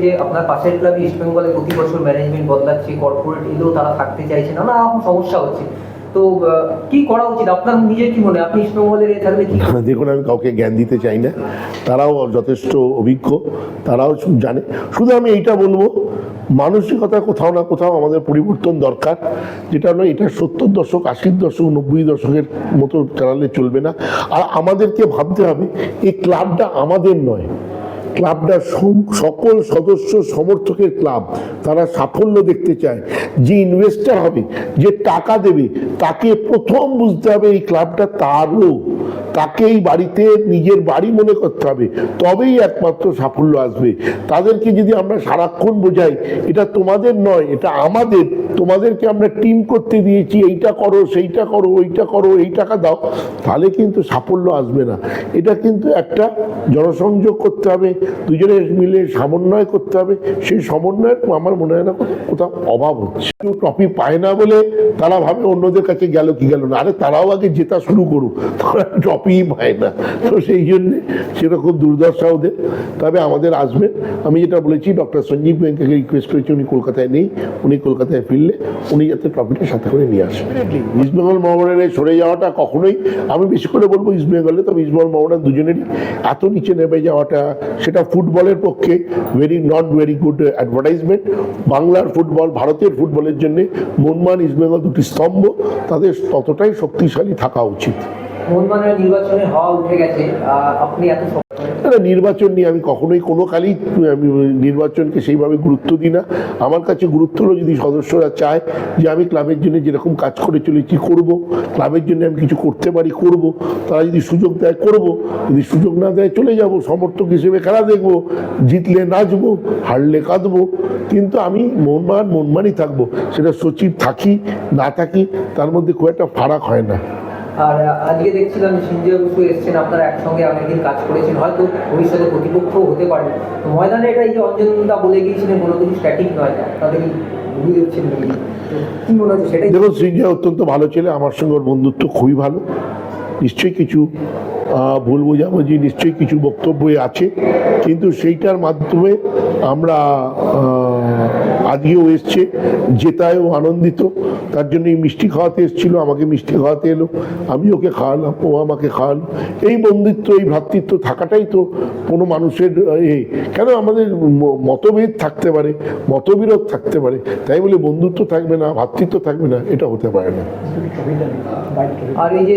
যে আপনার পাশের ক্লাবে ইস্ট বেঙ্গলে প্রতি বছর ম্যানেজমেন্ট বদলাচ্ছে, কর্পোরেট এলেও তারা থাকতে চাইছে না, রকম সমস্যা হচ্ছে। তো কি করা উচিত আপনার নিজের কি মনে হয়, আপনি ইস্ট বেঙ্গলের থাকলে কি? দেখুন, আমি কাউকে জ্ঞান দিতে চাই না, তারাও যথেষ্ট অভিজ্ঞ, তারাও জানে। শুধু আমি এইটা বলবো, মানসিকতা কোথাও না কোথাও আমাদের পরিবর্তন দরকার। যেটা হলো, এটা 70 দশক, 80 দশক, 90 দশকের মতো চালালে চলবে না। আর আমাদেরকে ভাবতে হবে, এই ক্লাবটা আমাদের নয়, ক্লাবটা সকল সদস্য সমর্থকের ক্লাব। তারা সাফল্য দেখতে চায়। যে ইনভেস্টার হবে, যে টাকা দেবে, তাকে প্রথম বুঝতে হবে এই ক্লাবটা তারও। তাকেই বাড়িতে নিজের বাড়ি মনে করতে হবে, তবেই একমাত্র সাফল্য আসবে। তাদেরকে যদি আমরা সারাক্ষণ বোঝাই এটা তোমাদের নয়, এটা আমাদের, তোমাদেরকে আমরা টিম করতে দিয়েছি, এইটা করো, সেইটা করো, ওইটা করো, এই টাকা দাও, তাহলে কিন্তু সাফল্য আসবে না। এটা কিন্তু একটা জনসংযোগ করতে হবে, দুজনের মিলে সমন্বয় করতে হবে। সেই সমন্বয়ের আমার মনে হয় না কোথাও অভাব হচ্ছে। কেউ ট্রফি পায় না বলে তারা ভাবে অন্যদের কাছে গেল কি গেল না। আরে তারাও আগে জেতা শুরু করুক, তারা ট্রফিই পায় না। তো সেই জন্যে সেটা খুব দুর্দশা ওদের। তবে আমাদের আসবেন, আমি যেটা বলেছি, ডক্টর সঞ্জীব ব্যাংকে রিকোয়েস্ট করেছি, উনি কলকাতায় নেই, উনি কলকাতায় ফিরলে উনি যাতে ট্রফিটা সাথে করে নিয়ে আসবেন। ইস্ট বেঙ্গল মোহামেডানের সরে যাওয়াটা কখনোই, আমি বেশি করে বলবো ইস্ট বেঙ্গলে, তবে ইস্ট বেঙ্গল মোহামেডান দুজনেরই এত নিচে নেমে যাওয়াটা, সেটা ফুটবলের পক্ষে নট ভেরি গুড অ্যাডভার্টাইজমেন্ট। বাংলার ফুটবল, ভারতের ফুটবলের জন্য মোহনবাগান ইস্ট বেঙ্গল দুটি স্তম্ভ, তাদের ততটাই শক্তিশালী থাকা উচিত। মোহনবাগানের নির্বাচনে হওয়া উঠে গেছে, আপনি এত নির্বাচন নিয়ে আমি কখনোই কোনো কালেই আমি নির্বাচনকে সেইভাবে গুরুত্ব দিই না। আমার কাছে গুরুত্ব হলো, যদি সদস্যরা চায় যে আমি ক্লাবের জন্য যেরকম কাজ করে চলেছি করব, ক্লাবের জন্য আমি কিছু করতে পারি করব, তারা যদি সুযোগ দেয় করব, যদি সুযোগ না দেয় চলে যাব, সমর্থক হিসেবে খেলা দেখব, জিতলে নাচবো, হারলে কাঁদবো। কিন্তু আমি মোহনবাগানই থাকবো, সেটা সচিব থাকি না থাকি তার মধ্যে খুব একটা ফারাক হয় না। আর আজকে দেখছিলাম সিঞ্জয় বসু এসছেন, আপনারা একসঙ্গে অনেকদিন কাজ করেছেন, হয়তো ভবিষ্যতে প্রতিপক্ষও হতে পারে। তো ময়দানে এটা এই যে অঞ্জনদা বলে গিয়েছিলেন কোনো কিছু স্ট্যাটিক নয়, তাদের ভুল হচ্ছেন কি মনে হচ্ছে সেটাই? দেখুন, সিঞ্জয় অত্যন্ত ভালো ছেলে, আমার সঙ্গে ওর বন্ধুত্ব খুবই ভালো। নিশ্চয়ই কিছু ভুল বোঝাবুঝি, নিশ্চয়ই কিছু বক্তব্য আছে, কিন্তু সেইটার মাধ্যমে আমরা আজকেও এসছে, জেতায়ও আনন্দিত। তার জন্য এই মিষ্টি খাওয়াতে এসেছিলো, আমাকে মিষ্টি খাওয়াতে এলো, আমি ওকে খাওয়ালাম, ও আমাকে খাওয়ালো। এই বন্ধুত্ব, এই ভ্রাতৃত্ব থাকাটাই তো কোনো মানুষের কেন আমাদের মতভেদ থাকতে পারে, মতবিরোধ থাকতে পারে, তাই বলে বন্ধুত্ব থাকবে না, ভ্রাতৃত্ব থাকবে না, এটা হতে পারে না। আর এই যে